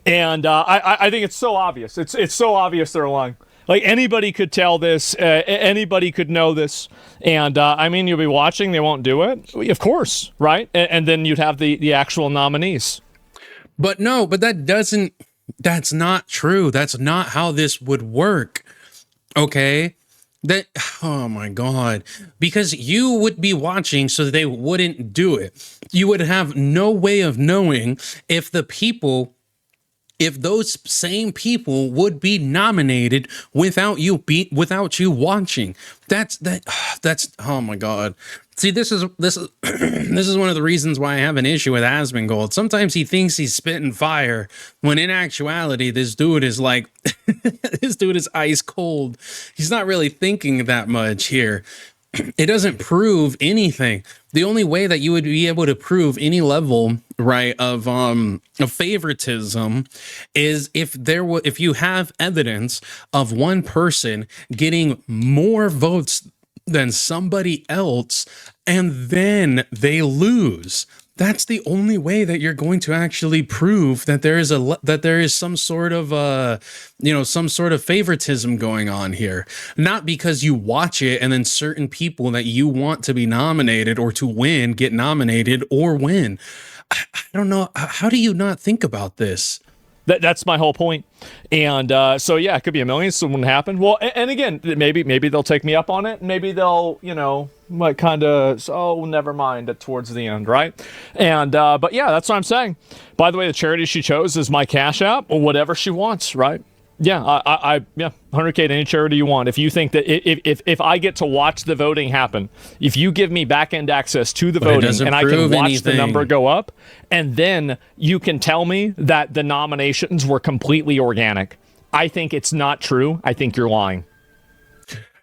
And I think it's so obvious. It's so obvious they're lying. Like, anybody could tell this. Anybody could know this. And I mean, you'll be watching. They won't do it. Of course, right? And then you'd have the actual nominees. But no, that's not true. That's not how this would work. Okay? Oh my God, because you would be watching, so they wouldn't do it. You would have no way of knowing if those same people would be nominated without you watching. That's oh my God. See, this is this is one of the reasons why I have an issue with Asmongold. Sometimes he thinks he's spitting fire, when in actuality, this dude is like, this dude is ice cold. He's not really thinking that much here. It doesn't prove anything. The only way that you would be able to prove any level, right, of favoritism is if you have evidence of one person getting more votes than somebody else, and then they lose. That's the only way that you're going to actually prove that there is some sort of some sort of favoritism going on here. Not because you watch it and then certain people that you want to be nominated or to win get nominated or win. I don't know. How do you not think about this? That's my whole point. And so, yeah, it could be a million. So it wouldn't happen. Well, and again, maybe they'll take me up on it. Maybe they'll, like kind of, never mind towards the end, right? And but yeah, that's what I'm saying. By the way, the charity she chose is my Cash App, or whatever she wants, right? Yeah, I 100K to any charity you want. If you think that if I get to watch the voting happen, if you give me back-end access to the voting and I can watch the number go up, and then you can tell me that the nominations were completely organic, I think it's not true. I think you're lying.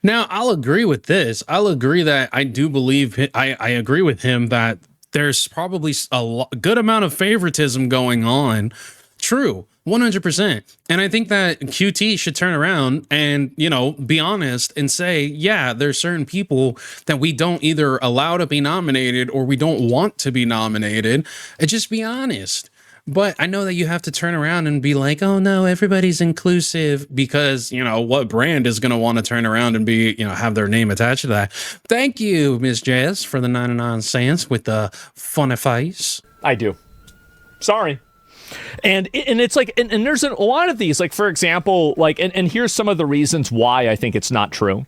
Now, I'll agree with this. I'll agree that I do believe, I agree with him that there's probably a good amount of favoritism going on. True. 100%. And I think that QT should turn around and, be honest and say, yeah, there's certain people that we don't either allow to be nominated or we don't want to be nominated. And just be honest. But I know that you have to turn around and be like, oh no, everybody's inclusive, because, what brand is going to want to turn around and be, have their name attached to that? Thank you, Miss Jess, for the 99 cents with the funny face. I do. Sorry. And it's like, and there's a lot of these, like, for example, like, and here's some of the reasons why I think it's not true.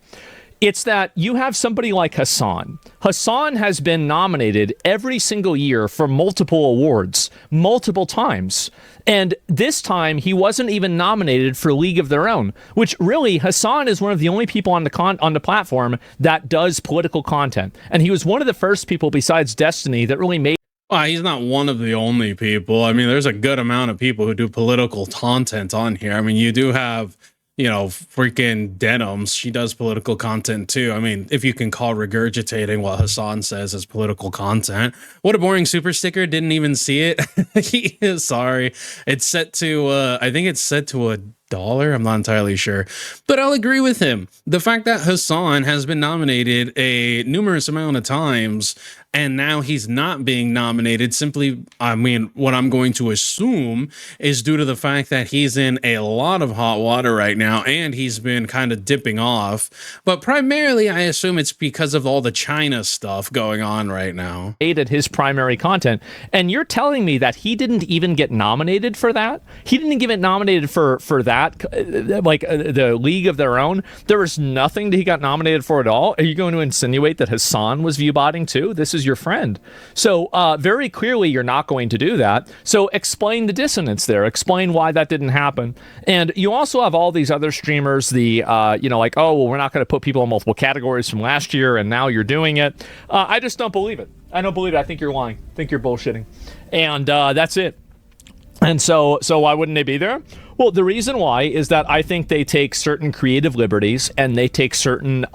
It's that you have somebody like Hassan. Hassan has been nominated every single year for multiple awards, multiple times. And this time he wasn't even nominated for League of Their Own, which really, Hassan is one of the only people on the platform that does political content. And he was one of the first people besides Destiny that really made. Well, he's not one of the only people. I mean, there's a good amount of people who do political content on here. I mean, you do have freaking denims. She does political content too. I mean, if you can call regurgitating what Hassan says as political content. What a boring super sticker. Didn't even see it. He is sorry. It's set to, I think it's set to $1. I'm not entirely sure, but I'll agree with him. The fact that Hassan has been nominated a numerous amount of times and now he's not being nominated simply, I mean, what I'm going to assume is due to the fact that he's in a lot of hot water right now and he's been kind of dipping off. But primarily, I assume it's because of all the China stuff going on right now. At his primary content, and you're telling me that he didn't even get nominated for that? He didn't get nominated for that, like the League of Their Own? There was nothing that he got nominated for at all? Are you going to insinuate that Hassan was viewbotting too? This is your friend. So very clearly you're not going to do that. So explain the dissonance there. Explain why that didn't happen. And you also have all these other streamers, like, oh, well, we're not going to put people in multiple categories from last year and now you're doing it. I just don't believe it. I don't believe it. I think you're lying. I think you're bullshitting. And that's it. And so why wouldn't they be there? Well, the reason why is that I think they take certain creative liberties and they take certain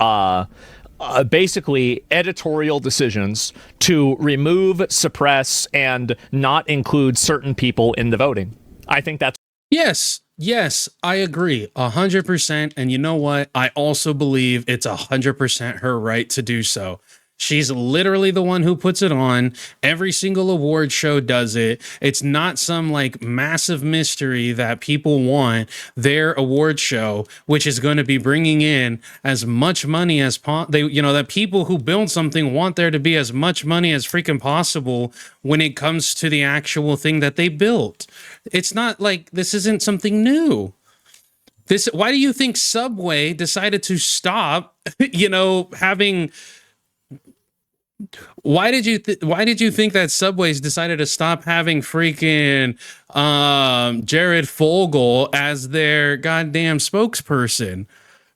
basically editorial decisions to remove, suppress, and not include certain people in the voting. I think that's... Yes, I agree 100%. And you know what? I also believe it's 100% her right to do so. She's literally the one who puts it on. Every single award show does it. It's not some like massive mystery that people want their award show, which is going to be bringing in as much money as that people who build something want there to be as much money as freaking possible when it comes to the actual thing that they built. It's not like this isn't something new. Why do you think Subway decided to stop, having... Why did you think that Subway's decided to stop having freaking Jared Fogle as their goddamn spokesperson?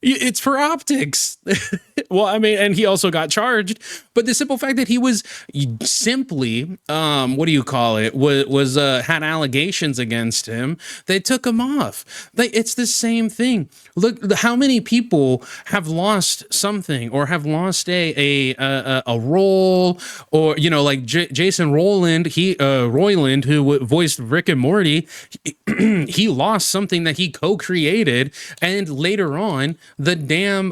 It's for optics. Well, I mean, and he also got charged, but the simple fact that he was simply, was had allegations against him, they took him off. It's the same thing. Look, how many people have lost something or have lost a role, or like Jason Roiland, Roiland, who voiced Rick and Morty, he lost something that he co-created, and later on, the damn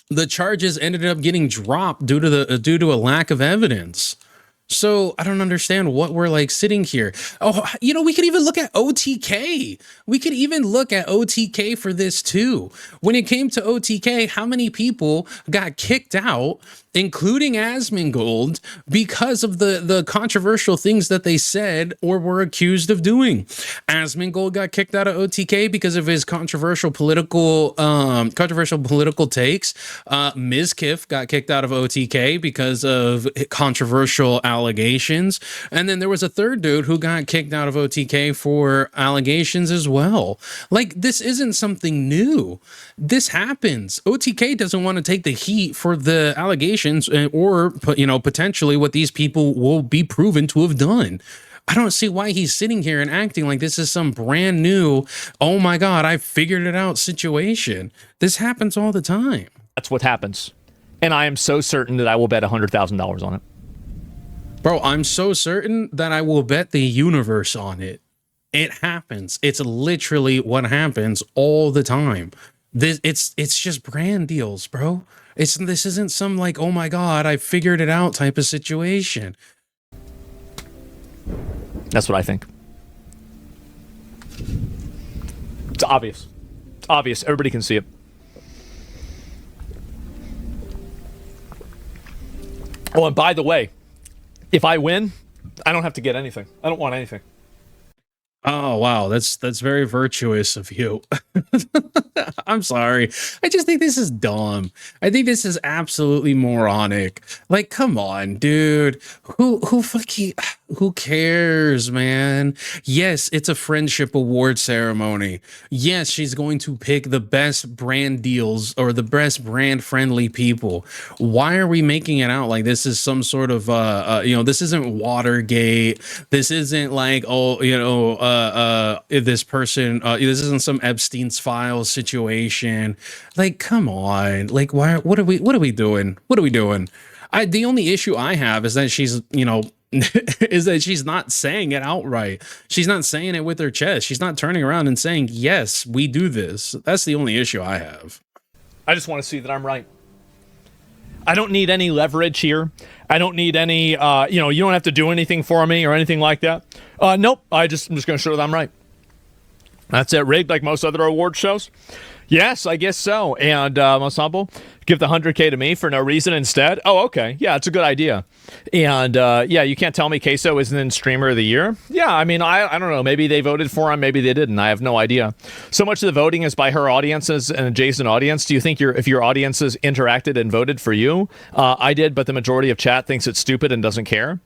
the charges ended up getting dropped due to a lack of evidence. So I don't understand what we're like sitting here. Oh, we could even look at OTK. We could even look at OTK for this too. When it came to OTK, how many people got kicked out, including Asmongold, because of the controversial things that they said or were accused of doing? Asmongold got kicked out of OTK because of his controversial political takes. Mizkif got kicked out of OTK because of controversial allegations. And then there was a third dude who got kicked out of OTK for allegations as well. Like, this isn't something new. This happens. OTK doesn't want to take the heat for the allegations or, potentially what these people will be proven to have done. I don't see why he's sitting here and acting like this is some brand new, oh my God, I figured it out situation. This happens all the time. That's what happens. And I am so certain that I will bet $100,000 on it. Bro, I'm so certain that I will bet the universe on it. It happens. It's literally what happens all the time. It's just brand deals, bro. This isn't some like, oh my God, I figured it out type of situation. That's what I think. It's obvious. It's obvious. Everybody can see it. Oh, and by the way, if I win, I don't have to get anything. I don't want anything. Oh, wow. That's very virtuous of you. I'm sorry. I just think this is dumb. I think this is absolutely moronic. Like, come on, dude. Who fucking... Who cares, man? Yes, it's a friendship award ceremony. Yes, she's going to pick the best brand deals or the best brand friendly people. Why are we making it out like this is some sort of this isn't Watergate. This isn't like, oh, this person this isn't some Epstein's files situation. Like, come on. Like, what are we doing? What are we doing? The only issue I have is that she's, is that she's not saying it outright. She's not saying it with her chest. She's not turning around and saying, yes, we do this. That's the only issue I have. I just want to see that I'm right. I don't need any leverage here. I don't need any, you don't have to do anything for me or anything like that. Nope. I'm just going to show that I'm right. That's it. Rigged like most other award shows. Yes, I guess so. And Monsample, give the 100K to me for no reason instead. Oh, okay. Yeah, it's a good idea. And you can't tell me Queso isn't in Streamer of the Year. Yeah, I mean, I don't know. Maybe they voted for him. Maybe they didn't. I have no idea. So much of the voting is by her audiences and adjacent audience. Do you think if your audiences interacted and voted for you? I did, but the majority of chat thinks it's stupid and doesn't care.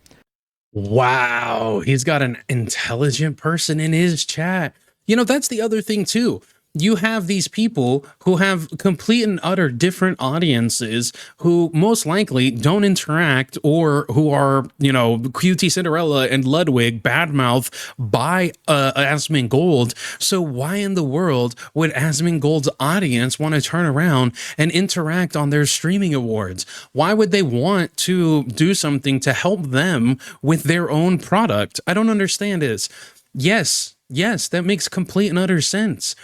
Wow. He's got an intelligent person in his chat. That's the other thing, too. You have these people who have complete and utter different audiences who most likely don't interact or who are, QTCinderrella and Ludwig badmouth by Asmongold. So why in the world would Asmongold's audience want to turn around and interact on their streaming awards? Why would they want to do something to help them with their own product? I don't understand this. Yes, that makes complete and utter sense.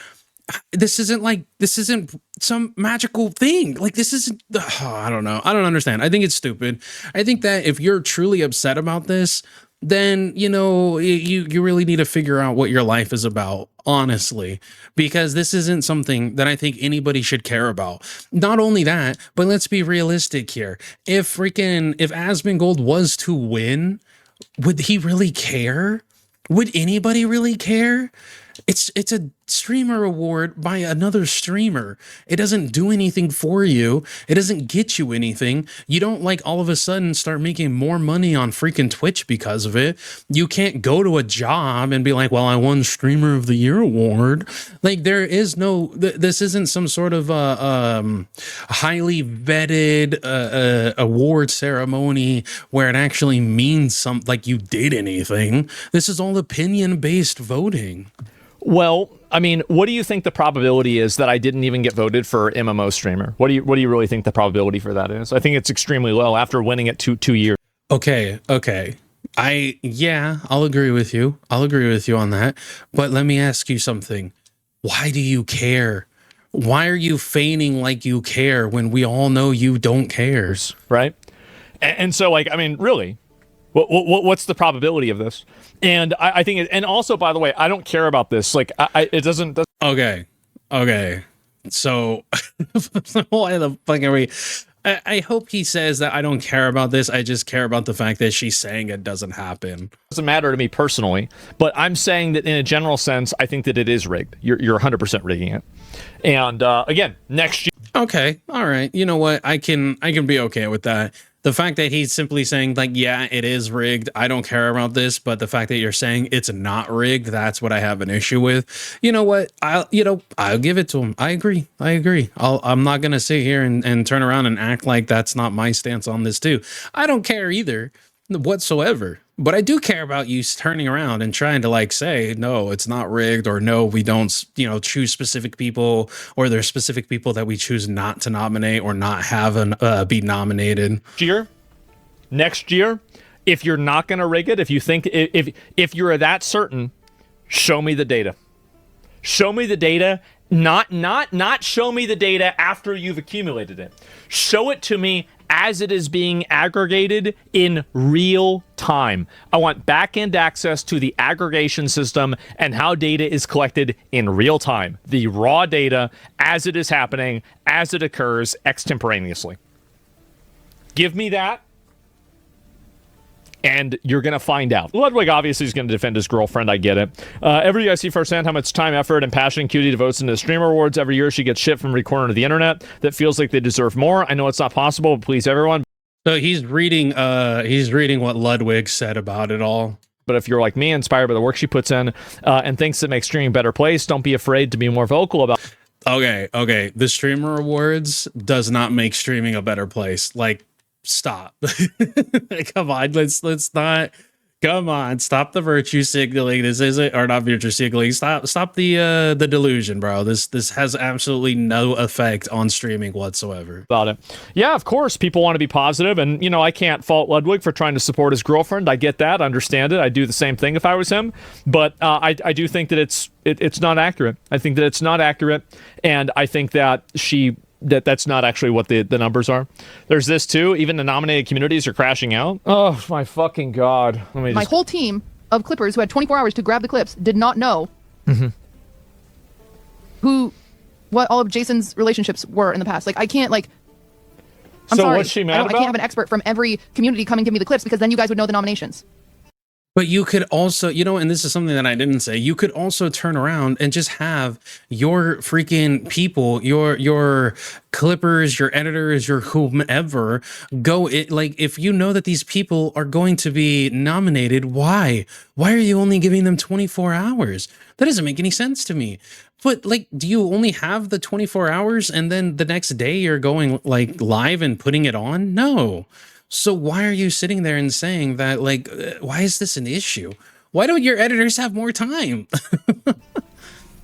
This isn't some magical thing. Like, this isn't, I don't know. I don't understand. I think it's stupid. I think that if you're truly upset about this, then, you really need to figure out what your life is about, honestly, because this isn't something that I think anybody should care about. Not only that, but let's be realistic here. If Asmongold was to win, would he really care? Would anybody really care? It's a streamer award by another streamer. It doesn't do anything for you. It doesn't get you anything. You don't all of a sudden start making more money on freaking Twitch because of it. You can't go to a job and be like, well, I won Streamer of the Year award. Like, there is no, this isn't some sort of highly vetted award ceremony where it actually means something, like you did anything. This is all opinion-based voting. Well, I mean, what do you think the probability is that I didn't even get voted for MMO streamer? What do you really think the probability for that is? I think it's extremely low after winning it two years. Okay. I'll agree with you. I'll agree with you on that. But let me ask you something. Why do you care? Why are you feigning like you care when we all know you don't care? Right? And so, really, what's the probability of this? And I think, and also, by the way, I don't care about this. It doesn't. Okay. So why the fuck are we? I hope he says that I don't care about this. I just care about the fact that she's saying it doesn't happen. Doesn't matter to me personally, but I'm saying that in a general sense, I think that it is rigged. You're 100% rigging it. And again, next year. Okay. All right. You know what? I can be okay with that. The fact that he's simply saying yeah, it is rigged. I don't care about this, but the fact that you're saying it's not rigged, that's what I have an issue with. You know what? I'll give it to him. I agree. I'm not going to sit here and turn around and act like that's not my stance on this too. I don't care either whatsoever. But I do care about you turning around and trying to say, no, it's not rigged, or no, we don't, choose specific people, or there's specific people that we choose not to nominate or not have be nominated. Next year, if you're not going to rig it, if you think if you're that certain, show me the data. Show me the data. Not show me the data after you've accumulated it. Show it to me as it is being aggregated in real time. I want back-end access to the aggregation system and how data is collected in real time. The raw data as it is happening, as it occurs extemporaneously. Give me that, and you're going to find out. Ludwig obviously is going to defend his girlfriend. I get it. Every year I see firsthand how much time, effort, and passion QT devotes into the Streamer Awards. Every year she gets shit from every corner of the internet that feels like they deserve more. I know it's not possible to please everyone. So he's reading what Ludwig said about it all. But if you're like me, inspired by the work she puts in, and thinks it makes streaming a better place, don't be afraid to be more vocal about. Okay. The streamer awards does not make streaming a better place. Like, stop. Come on, let's not. Come on, stop the virtue signaling. This isn't, or not virtue signaling. Stop the delusion, bro. This has absolutely no effect on streaming whatsoever. About it. Yeah, of course, people want to be positive, and you know, I can't fault Ludwig for trying to support his girlfriend. I get that, understand it. I do the same thing if I was him, but I do think that it's not accurate. I think that it's not accurate, and I think that that's not actually what the numbers are. There's this too. Even the nominated communities are crashing out. Oh my fucking god! My whole team of clippers who had 24 hours to grab the clips did not know what all of Jason's relationships were in the past. Like, I can't, like, I'm sorry. What's she mad about? I can't have an expert from every community come and give me the clips, because then you guys would know the nominations. But you could also, and this is something that I didn't say, you could also turn around and just have your freaking people, your clippers, your editors, your whomever go it. Like, if you know that these people are going to be nominated, why are you only giving them 24 hours? That doesn't make any sense to me. But like, do you only have the 24 hours and then the next day you're going like live and putting it on? No. So why are you sitting there and saying that, like, why is this an issue? Why don't your editors have more time?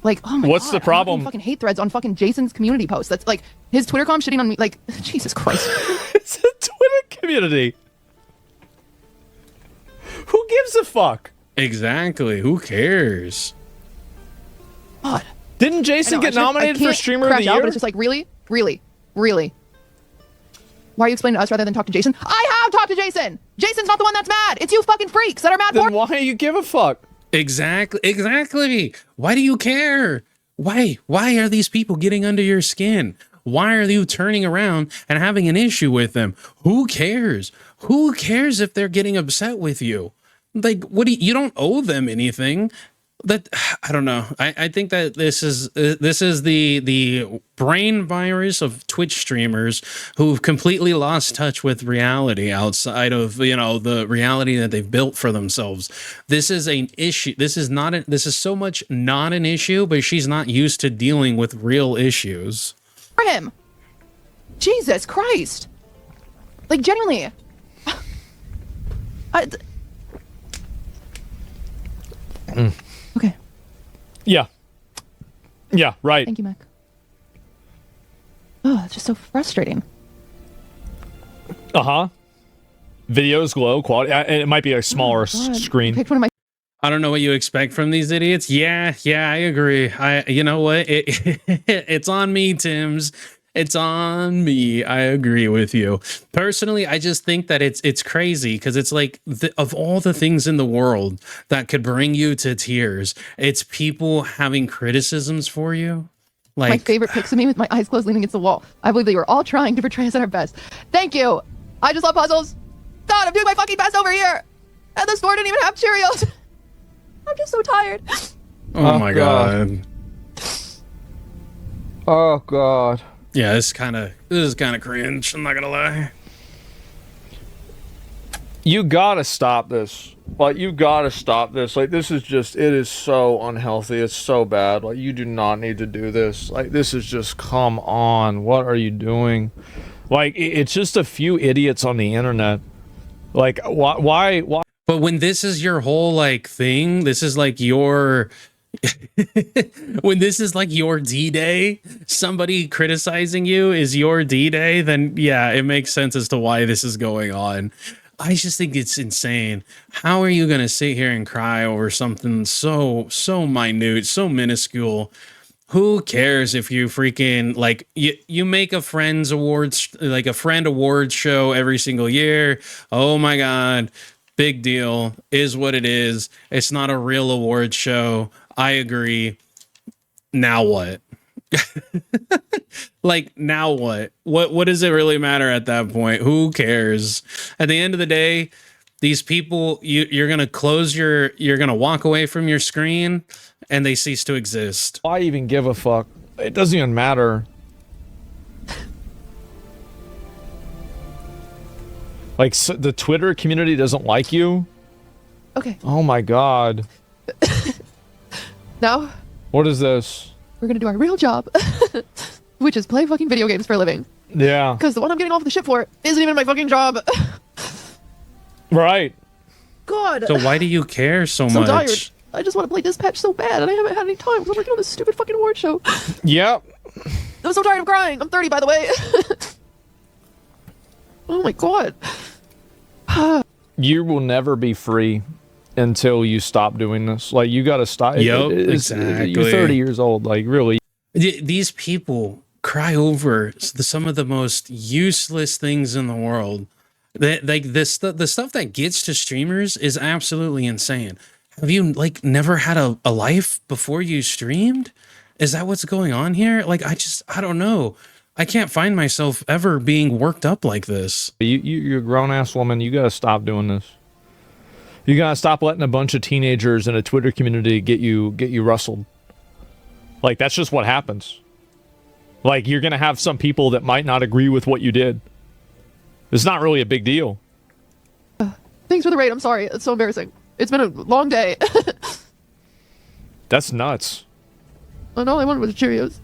Like, oh my What's god, the problem? I'm fucking hate threads on fucking Jason's community posts. That's like his Twitter com shitting on me. Like, Jesus Christ. It's a Twitter community. Who gives a fuck? Exactly. Who cares? God. Didn't Jason get nominated for Streamer of the Year? But it's just like, really? Why are you explaining to us rather than talk to Jason? I have talked to Jason! Jason's not the one that's mad! It's you fucking freaks that are mad for— Then why do you give a fuck? Exactly. Why do you care? Why are these people getting under your skin? Why are you turning around and having an issue with them? Who cares? Who cares if they're getting upset with you? Like, you don't owe them anything. That, I don't know. I think that this is the brain virus of Twitch streamers who've completely lost touch with reality outside of, the reality that they've built for themselves. This is an issue. This is so much not an issue, but she's not used to dealing with real issues. for him. Jesus Christ. Like, genuinely. Okay. Yeah. Yeah, right. Thank you, Mac. Oh, it's just so frustrating. Uh-huh. Videos glow quality. It might be a smaller screen. Picked one of my— I don't know what you expect from these idiots. Yeah, I agree. You know what? It's on me, Tim's. It's on me. I agree with you. Personally, I just think that it's crazy because it's like of all the things in the world that could bring you to tears, it's people having criticisms for you. Like, my favorite pics of me with my eyes closed leaning against the wall. I believe they were all trying to portray us at our best. Thank you. I just love puzzles. God, I'm doing my fucking best over here. And the store didn't even have Cheerios. I'm just so tired. Oh my God. Oh God. Yeah, this is kind of cringe. I'm not gonna lie. You gotta stop this. Like, you gotta stop this. Like, this is just, it is so unhealthy. It's so bad. Like, you do not need to do this. Like, this is just, come on. What are you doing? Like, it's just a few idiots on the internet. Like, why? But when this is your whole, like, thing, this is like your... when this is like your D-Day, somebody criticizing you is your D-Day, then yeah, it makes sense as to why this is going on. I just think it's insane. How are you going to sit here and cry over something so minute, so minuscule? Who cares if you freaking, like, you make a friends awards, like a friend awards show every single year. Oh my God. Big deal. Is what it is. It's not a real awards show. I agree. Now what? Like, now what? What does it really matter at that point? Who cares? At the end of the day, these people, you're gonna you're gonna walk away from your screen and they cease to exist. Why even give a fuck? It doesn't even matter. Like, so the Twitter community doesn't like you? Okay. Oh my god. Now, What is this? we're gonna do our real job, which is play fucking video games for a living. Yeah. Because the one I'm getting off the ship for isn't even my fucking job. Right. God. So why do you care so So much? tired. I just want to play Dispatch so bad, and I haven't had any time because I'm working on this stupid fucking award show. Yep. I'm so tired of crying. I'm 30, by the way. Oh my god. You will never be free until you stop doing this. Like, you gotta stop. Yep, exactly. You're 30 years old. Like, really. These people cry over some of the most useless things in the world. Like this, the stuff that gets to streamers is absolutely insane. Have you like never had a life before you streamed? Is that what's going on here? Like, I don't know. I can't find myself ever being worked up like this. You're a grown-ass woman. You gotta stop doing this. You gotta stop letting a bunch of teenagers in a Twitter community get you rustled. Like, that's just what happens. Like, you're gonna have some people that might not agree with what you did. It's not really a big deal. Thanks for the raid. I'm sorry. It's so embarrassing. It's been a long day. That's nuts. And all I wanted was Cheerios.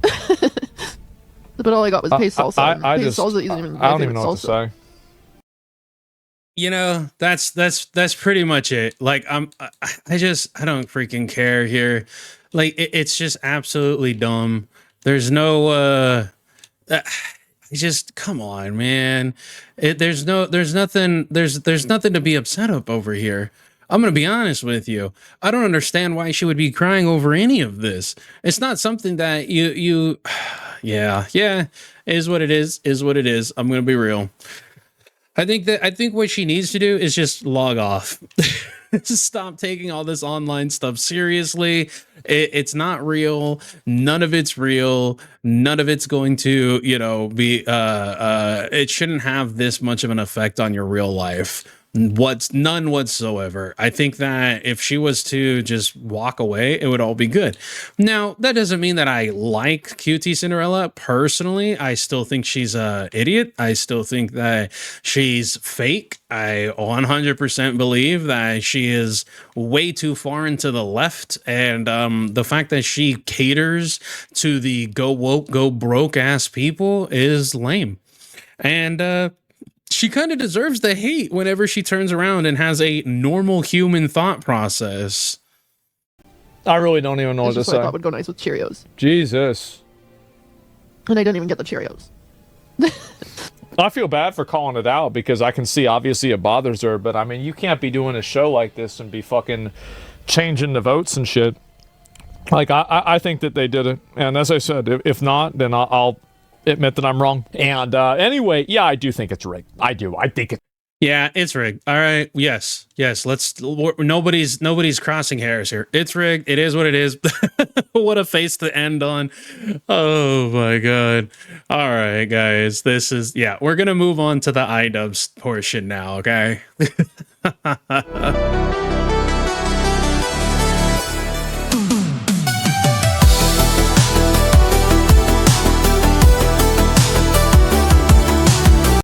But all I got was paste salsa. Paste salsa isn't even I don't even know what to say. You know, that's pretty much it. Like, I don't freaking care here. Like, it's just absolutely dumb. There's no just come on, man. There's nothing to be upset up over here. I'm going to be honest with you. I don't understand why she would be crying over any of this. It's not something that you yeah, is what it is what it is. I'm going to be real. I think what she needs to do is just log off. Just stop taking all this online stuff seriously. It's not real. None of it's real. None of it's going to, be it shouldn't have this much of an effect on your real life. None whatsoever. I think that if she was to just walk away, it would all be good. Now, that doesn't mean that I like QTCinderrella personally. I still think she's a idiot. I still think that she's fake. I 100% believe that she is way too far into the left, and the fact that she caters to the go woke, go broke ass people is lame. And she kind of deserves the hate whenever she turns around and has a normal human thought process. I really don't even know what to say. I thought would go nice with Cheerios. Jesus. And I didn't even get the Cheerios. I feel bad for calling it out because I can see obviously it bothers her, but I mean, you can't be doing a show like this and be fucking changing the votes and shit. Like, I think that they did it. And as I said, if not, then I'll admit that I'm wrong. And anyway, yeah, I do think it's rigged. I do. I think it. Yeah, it's rigged. All right. Yes. Nobody's crossing hairs here. It's rigged. It is what it is. What a face to end on. Oh my God. All right, guys. We're going to move on to the iDubbbz portion now. Okay.